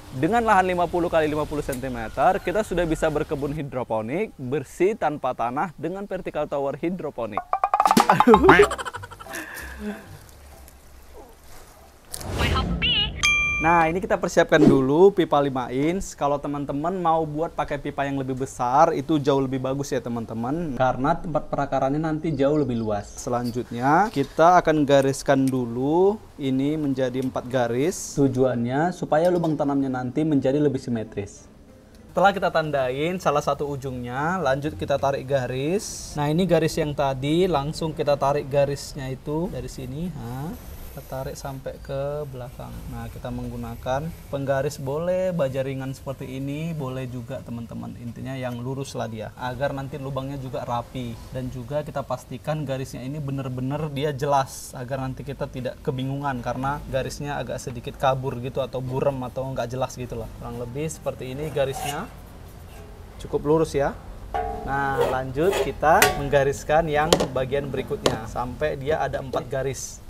Dengan lahan 50 kali 50 cm, kita sudah bisa berkebun hidroponik, bersih tanpa tanah dengan vertical tower hidroponik. Aduh. Nah, ini kita persiapkan dulu pipa 5 inch. Kalau teman-teman mau buat pakai pipa yang lebih besar, itu jauh lebih bagus ya teman-teman. Karena tempat perakarannya nanti jauh lebih luas. Selanjutnya, kita akan gariskan dulu ini menjadi 4 garis. Tujuannya supaya lubang tanamnya nanti menjadi lebih simetris. Setelah kita tandain salah satu ujungnya, lanjut kita tarik garis. Nah, ini garis yang tadi, langsung kita tarik garisnya itu dari sini. Kita tarik sampai ke belakang. Nah, kita menggunakan penggaris, boleh baja ringan seperti ini, boleh juga teman-teman. Intinya yang lurus lah dia, agar nanti lubangnya juga rapi. Dan juga kita pastikan garisnya ini benar-benar dia jelas, agar nanti kita tidak kebingungan karena garisnya agak sedikit kabur gitu atau burem atau nggak jelas gitu lah. Kurang lebih seperti ini garisnya. Cukup lurus ya. Nah, lanjut kita menggariskan yang bagian berikutnya sampai dia ada 4 garis.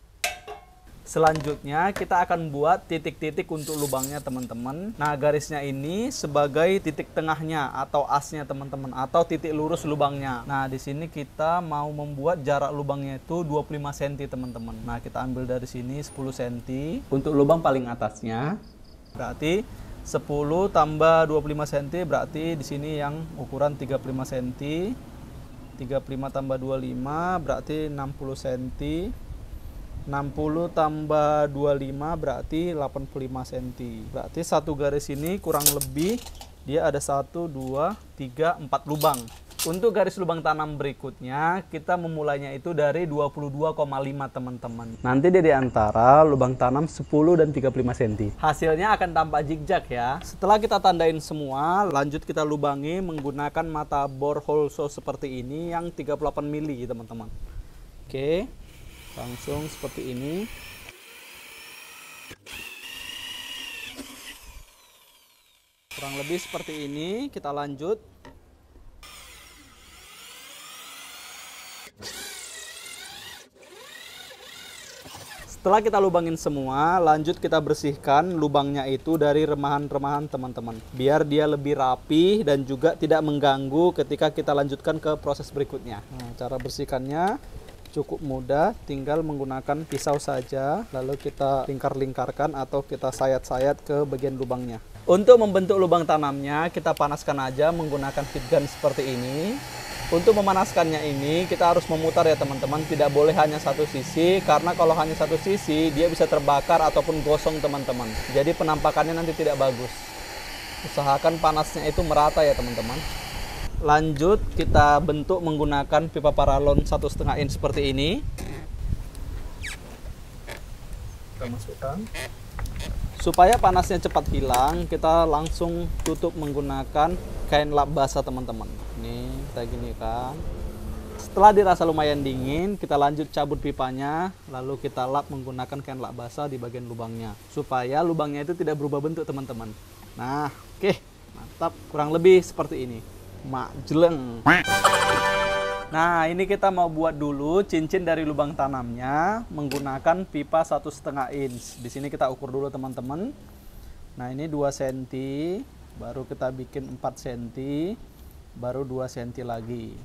Selanjutnya kita akan buat titik-titik untuk lubangnya teman-teman. Nah, garisnya ini sebagai titik tengahnya atau asnya teman-teman, atau titik lurus lubangnya. Nah, di sini kita mau membuat jarak lubangnya itu 25 cm teman-teman. Nah, kita ambil dari sini 10 cm untuk lubang paling atasnya. Berarti 10 tambah 25 cm berarti di sini yang ukuran 35 cm. 35 tambah 25 berarti 60 cm. 60 tambah 25 berarti 85 cm. Berarti satu garis ini kurang lebih dia ada 1, 2, 3, 4 lubang. Untuk garis lubang tanam berikutnya kita memulainya itu dari 22,5 teman-teman. Nanti dia di antara lubang tanam 10 dan 35 cm. Hasilnya akan tampak zigzag ya. Setelah kita tandain semua, lanjut kita lubangi menggunakan mata bor hole saw seperti ini yang 38 mili teman-teman. Oke. Langsung seperti ini. Kurang lebih seperti ini, kita lanjut. Setelah kita lubangin semua, lanjut kita bersihkan lubangnya itu dari remahan-remahan teman-teman. Biar dia lebih rapi dan juga tidak mengganggu ketika kita lanjutkan ke proses berikutnya. Nah, cara bersihkannya cukup mudah, tinggal menggunakan pisau saja, lalu kita lingkar-lingkarkan atau kita sayat-sayat ke bagian lubangnya. Untuk membentuk lubang tanamnya, kita panaskan aja menggunakan heat gun seperti ini. Untuk memanaskannya ini, kita harus memutar ya teman-teman, tidak boleh hanya satu sisi, karena kalau hanya satu sisi, dia bisa terbakar ataupun gosong teman-teman. Jadi penampakannya nanti tidak bagus. Usahakan panasnya itu merata ya teman-teman. Lanjut kita bentuk menggunakan pipa paralon 1,5 inch seperti ini. Kita masukkan. Supaya panasnya cepat hilang, kita langsung tutup menggunakan kain lap basah teman-teman. Ini kita gini kan. Setelah dirasa lumayan dingin, kita lanjut cabut pipanya, lalu kita lap menggunakan kain lap basah di bagian lubangnya. Supaya lubangnya itu tidak berubah bentuk teman-teman. Nah, oke, mantap. Kurang lebih seperti ini. Jeleng. Nah, ini kita mau buat dulu cincin dari lubang tanamnya menggunakan pipa 1,5 inch. Di sini kita ukur dulu teman-teman. Nah, ini 2 cm, baru kita bikin 4 cm, baru 2 cm lagi.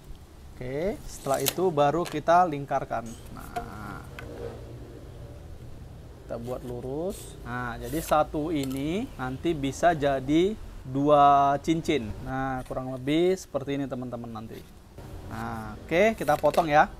Oke, setelah itu baru kita lingkarkan. Nah, kita buat lurus. Nah, jadi satu ini nanti bisa jadi 2 cincin. Nah, kurang lebih seperti ini teman-teman nanti. Nah, oke, kita potong ya.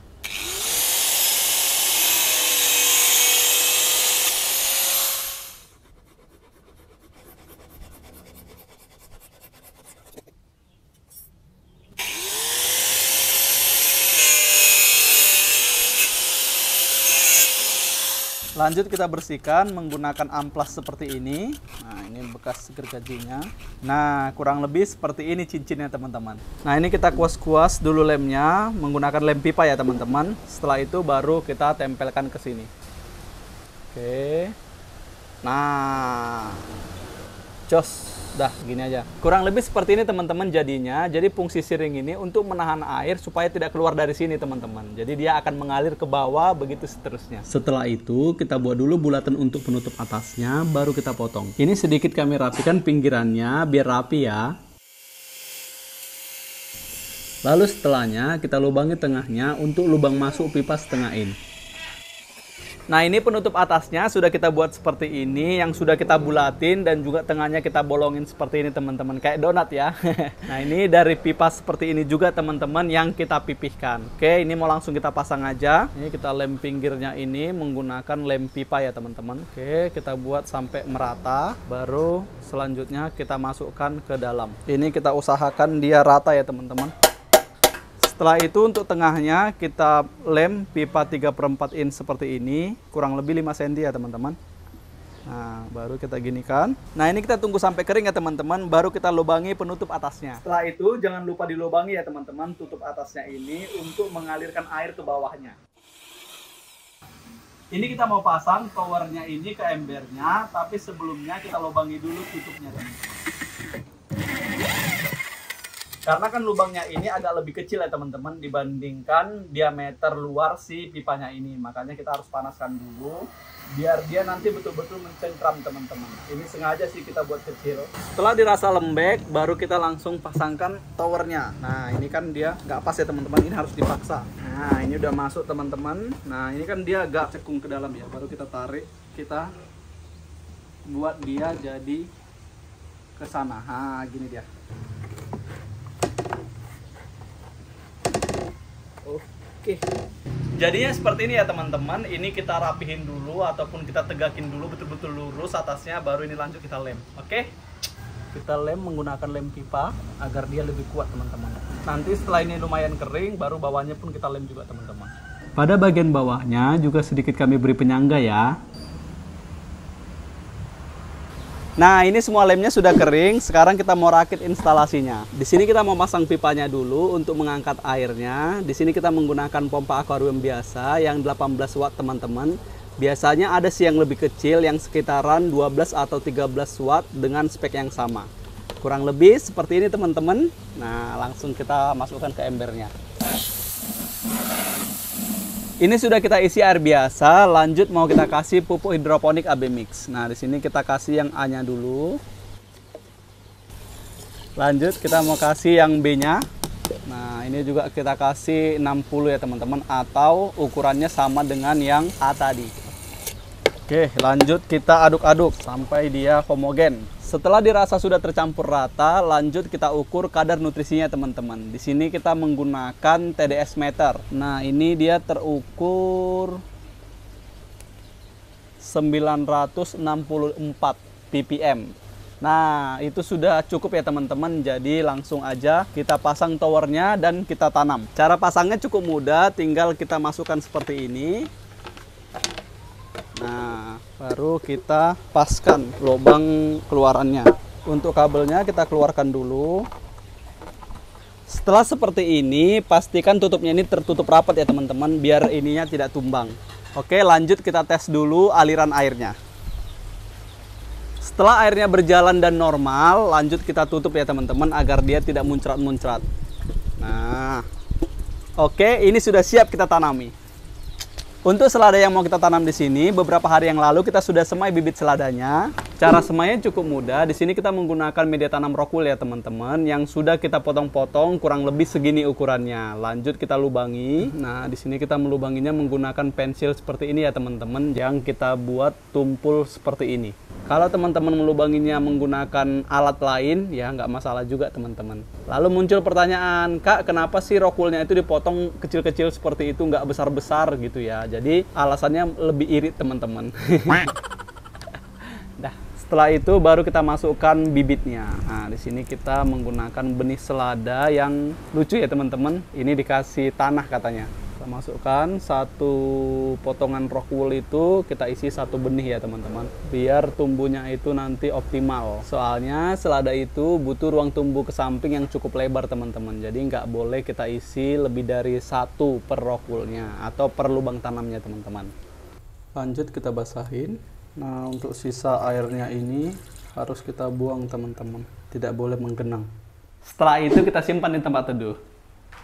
Lanjut kita bersihkan menggunakan amplas seperti ini. Nah, ini bekas gergajinya. Nah, kurang lebih seperti ini cincinnya teman-teman. Nah, ini kita kuas-kuas dulu lemnya menggunakan lem pipa ya teman-teman. Setelah itu baru kita tempelkan ke sini. Oke. Nah, jos. Dah, gini aja. Kurang lebih seperti ini teman-teman jadinya. Jadi fungsi siring ini untuk menahan air supaya tidak keluar dari sini teman-teman. Jadi dia akan mengalir ke bawah, begitu seterusnya. Setelah itu kita buat dulu bulatan untuk penutup atasnya, baru kita potong. Ini sedikit kami rapikan pinggirannya biar rapi ya. Lalu setelahnya kita lubangi tengahnya untuk lubang masuk pipa setengah in. Nah, ini penutup atasnya sudah kita buat seperti ini, yang sudah kita bulatin dan juga tengahnya kita bolongin seperti ini teman-teman, kayak donat ya. Nah, ini dari pipa seperti ini juga teman-teman yang kita pipihkan. Oke, ini mau langsung kita pasang aja. Ini kita lem pinggirnya ini menggunakan lem pipa ya teman-teman. Oke, kita buat sampai merata, baru selanjutnya kita masukkan ke dalam. Ini kita usahakan dia rata ya teman-teman. Setelah itu untuk tengahnya kita lem pipa 3/4 in seperti ini, kurang lebih 5 cm ya teman-teman. Nah, baru kita ginikan. Nah, ini kita tunggu sampai kering ya teman-teman, baru kita lubangi penutup atasnya. Setelah itu jangan lupa dilubangi ya teman-teman, tutup atasnya ini untuk mengalirkan air ke bawahnya. Ini kita mau pasang towernya ini ke embernya, tapi sebelumnya kita lubangi dulu tutupnya teman-teman. Karena kan lubangnya ini agak lebih kecil ya teman-teman dibandingkan diameter luar si pipanya ini. Makanya kita harus panaskan dulu biar dia nanti betul-betul mencengkram teman-teman. Ini sengaja sih kita buat kecil. Setelah dirasa lembek baru kita langsung pasangkan towernya. Nah, ini kan dia nggak pas ya teman-teman, ini harus dipaksa. Nah, ini udah masuk teman-teman. Nah, ini kan dia agak cekung ke dalam ya. Baru kita tarik, kita buat dia jadi ke sana. Nah, gini dia. Oke, jadinya seperti ini ya teman-teman. Ini kita rapihin dulu ataupun kita tegakin dulu betul-betul lurus atasnya, baru ini lanjut kita lem. Oke, kita lem menggunakan lem pipa agar dia lebih kuat teman-teman. Nanti setelah ini lumayan kering, baru bawahnya pun kita lem juga teman-teman. Pada bagian bawahnya juga sedikit kami beri penyangga ya. Nah, ini semua lemnya sudah kering. Sekarang kita mau rakit instalasinya. Di sini kita mau pasang pipanya dulu untuk mengangkat airnya. Di sini kita menggunakan pompa akuarium biasa yang 18 watt teman-teman. Biasanya ada sih yang lebih kecil yang sekitaran 12 atau 13 watt dengan spek yang sama. Kurang lebih seperti ini teman-teman. Nah, langsung kita masukkan ke embernya. Ini sudah kita isi air biasa, lanjut mau kita kasih pupuk hidroponik AB Mix. Nah, di sini kita kasih yang A-nya dulu. Lanjut kita mau kasih yang B-nya. Nah, ini juga kita kasih 60 ya teman-teman, atau ukurannya sama dengan yang A tadi. Oke, lanjut kita aduk-aduk sampai dia homogen. Setelah dirasa sudah tercampur rata, lanjut kita ukur kadar nutrisinya teman-teman. Di sini kita menggunakan TDS meter. Nah, ini dia terukur 964 ppm. Nah, itu sudah cukup ya teman-teman. Jadi langsung aja kita pasang towernya dan kita tanam. Cara pasangnya cukup mudah, tinggal kita masukkan seperti ini. Nah, baru kita paskan lubang keluarannya. Untuk kabelnya kita keluarkan dulu. Setelah seperti ini, pastikan tutupnya ini tertutup rapat ya teman-teman, biar ininya tidak tumbang. Oke, lanjut kita tes dulu aliran airnya. Setelah airnya berjalan dan normal, lanjut kita tutup ya teman-teman agar dia tidak muncrat-muncrat. Nah, oke, ini sudah siap kita tanami. Untuk selada yang mau kita tanam di sini, beberapa hari yang lalu kita sudah semai bibit seladanya. Cara semainya cukup mudah. Di sini kita menggunakan media tanam rockwool ya teman-teman, yang sudah kita potong-potong kurang lebih segini ukurannya. Lanjut kita lubangi. Nah, di sini kita melubanginya menggunakan pensil seperti ini ya teman-teman, yang kita buat tumpul seperti ini. Kalau teman-teman melubanginya menggunakan alat lain, ya nggak masalah juga teman-teman. Lalu muncul pertanyaan, Kak, kenapa sih rockwoolnya itu dipotong kecil-kecil seperti itu, nggak besar-besar gitu ya? Jadi alasannya lebih irit teman-teman. Nah, setelah itu baru kita masukkan bibitnya. Nah, di sini kita menggunakan benih selada yang lucu ya teman-teman. Ini dikasih tanah katanya. Kita masukkan satu potongan rockwool itu, kita isi satu benih ya teman-teman, biar tumbuhnya itu nanti optimal. Soalnya selada itu butuh ruang tumbuh ke samping yang cukup lebar teman-teman, jadi nggak boleh kita isi lebih dari satu per rockwoolnya atau per lubang tanamnya teman-teman. Lanjut kita basahin. Nah, untuk sisa airnya ini harus kita buang teman-teman, tidak boleh menggenang. Setelah itu kita simpan di tempat teduh.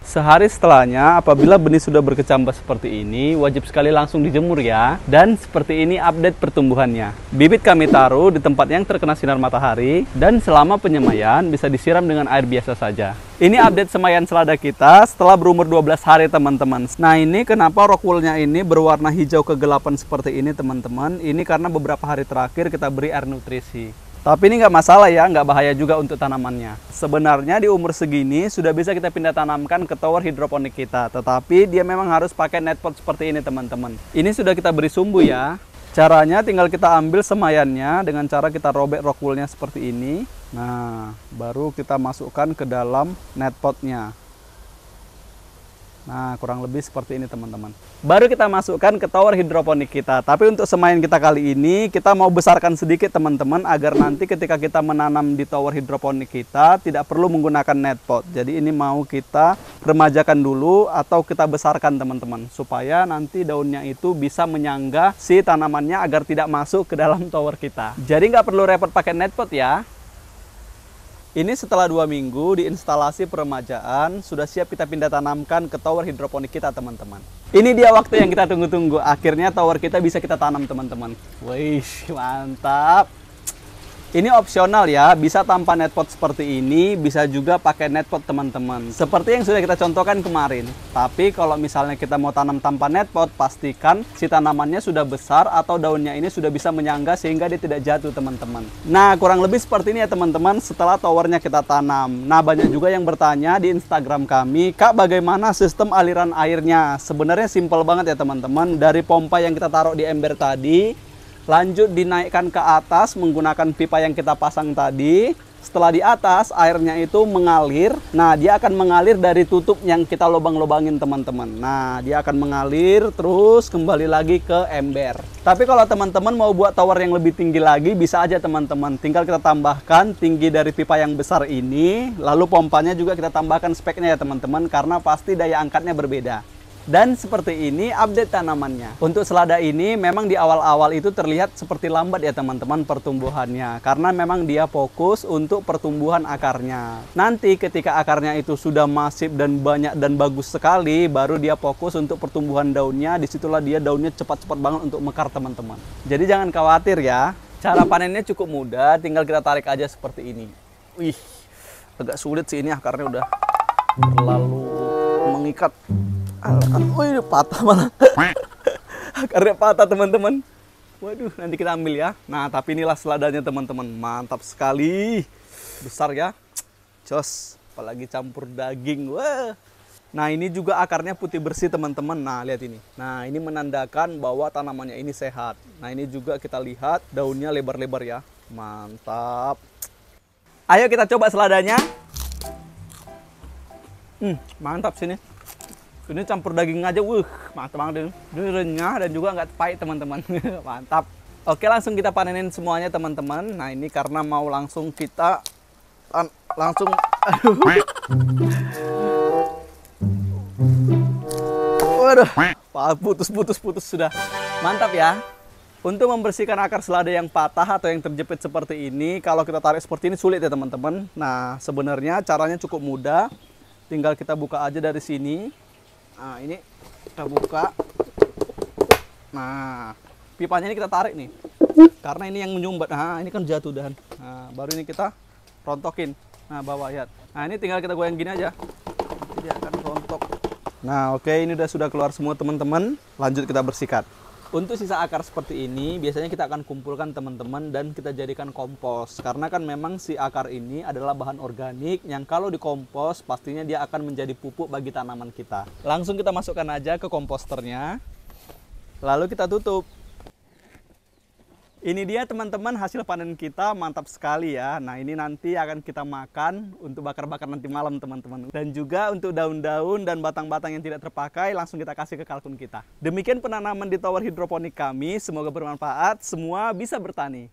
Sehari setelahnya, apabila benih sudah berkecambah seperti ini, wajib sekali langsung dijemur ya. Dan seperti ini update pertumbuhannya. Bibit kami taruh di tempat yang terkena sinar matahari, dan selama penyemaian bisa disiram dengan air biasa saja. Ini update semaian selada kita setelah berumur 12 hari teman-teman. Nah ini kenapa rockwoolnya ini berwarna hijau kegelapan seperti ini teman-teman. Ini karena beberapa hari terakhir kita beri air nutrisi. Tapi ini nggak masalah ya, nggak bahaya juga untuk tanamannya. Sebenarnya di umur segini sudah bisa kita pindah tanamkan ke tower hidroponik kita. Tetapi dia memang harus pakai net pot seperti ini teman-teman. Ini sudah kita beri sumbu ya. Caranya tinggal kita ambil semaiannya dengan cara kita robek rockwoolnya seperti ini. Nah, baru kita masukkan ke dalam net potnya. Nah, kurang lebih seperti ini teman-teman. Baru kita masukkan ke tower hidroponik kita. Tapi untuk semaian kita kali ini, kita mau besarkan sedikit teman-teman, agar nanti ketika kita menanam di tower hidroponik kita, tidak perlu menggunakan net pot. Jadi ini mau kita remajakan dulu atau kita besarkan teman-teman, supaya nanti daunnya itu bisa menyangga si tanamannya agar tidak masuk ke dalam tower kita. Jadi nggak perlu repot pakai net pot ya. Ini setelah 2 minggu di instalasi peremajaan, sudah siap kita pindah tanamkan ke tower hidroponik kita teman-teman. Ini dia waktu yang kita tunggu-tunggu. Akhirnya tower kita bisa kita tanam teman-teman. Wih, mantap. Ini opsional ya, bisa tanpa net pot seperti ini, bisa juga pakai net pot teman-teman. Seperti yang sudah kita contohkan kemarin. Tapi kalau misalnya kita mau tanam tanpa net pot, pastikan si tanamannya sudah besar atau daunnya ini sudah bisa menyangga sehingga dia tidak jatuh teman-teman. Nah, kurang lebih seperti ini ya teman-teman setelah towernya kita tanam. Nah, banyak juga yang bertanya di Instagram kami, Kak bagaimana sistem aliran airnya? Sebenarnya simpel banget ya teman-teman. Dari pompa yang kita taruh di ember tadi, lanjut dinaikkan ke atas menggunakan pipa yang kita pasang tadi. Setelah di atas, airnya itu mengalir. Nah, dia akan mengalir dari tutup yang kita lubang-lubangin teman-teman. Nah, dia akan mengalir terus kembali lagi ke ember. Tapi kalau teman-teman mau buat tower yang lebih tinggi lagi, bisa aja teman-teman. Tinggal kita tambahkan tinggi dari pipa yang besar ini. Lalu pompanya juga kita tambahkan speknya ya teman-teman, karena pasti daya angkatnya berbeda. Dan seperti ini update tanamannya. Untuk selada ini memang di awal-awal itu terlihat seperti lambat ya teman-teman pertumbuhannya. Karena memang dia fokus untuk pertumbuhan akarnya. Nanti ketika akarnya itu sudah masif dan banyak dan bagus sekali, baru dia fokus untuk pertumbuhan daunnya. Disitulah dia daunnya cepat-cepat banget untuk mekar teman-teman. Jadi jangan khawatir ya. Cara panennya cukup mudah, tinggal kita tarik aja seperti ini. Wih, agak sulit sih ini akarnya udah terlalu mengikat. Wih, patah malah. Akarnya patah teman-teman. Waduh, nanti kita ambil ya. Nah, tapi inilah seladanya teman-teman. Mantap sekali. Besar ya. Jos, apalagi campur daging. Wah. Nah, ini juga akarnya putih bersih teman-teman. Nah, lihat ini. Nah, ini menandakan bahwa tanamannya ini sehat. Nah, ini juga kita lihat daunnya lebar-lebar ya. Mantap. Ayo kita coba seladanya. Mantap sini. Ini campur daging aja, mantap banget. Ini renyah dan juga nggak pahit teman-teman. Mantap. Oke, langsung kita panenin semuanya teman-teman. Nah, ini karena mau langsung kita langsung. Waduh, putus sudah. Mantap ya. Untuk membersihkan akar selada yang patah atau yang terjepit seperti ini, kalau kita tarik seperti ini sulit ya teman-teman. Nah, sebenarnya caranya cukup mudah. Tinggal kita buka aja dari sini. Nah, ini kita buka. Nah, pipanya ini kita tarik nih. Karena ini yang menyumbat. Nah, ini kan jatuh dan. Nah, baru ini kita rontokin. Nah, bawah lihat. Nah, ini tinggal kita goyang gini aja. Nanti dia akan rontok. Nah, oke, ini sudah keluar semua teman-teman. Lanjut kita bersihkan. Untuk sisa akar seperti ini, biasanya kita akan kumpulkan teman-teman dan kita jadikan kompos. Karena kan memang si akar ini adalah bahan organik yang kalau dikompos, pastinya dia akan menjadi pupuk bagi tanaman kita. Langsung kita masukkan aja ke komposternya. Lalu kita tutup. Ini dia teman-teman hasil panen kita, mantap sekali ya. Nah, ini nanti akan kita makan untuk bakar-bakar nanti malam teman-teman. Dan juga untuk daun-daun dan batang-batang yang tidak terpakai langsung kita kasih ke kalkun kita. Demikian penanaman di tower hidroponik kami, semoga bermanfaat, semua bisa bertani.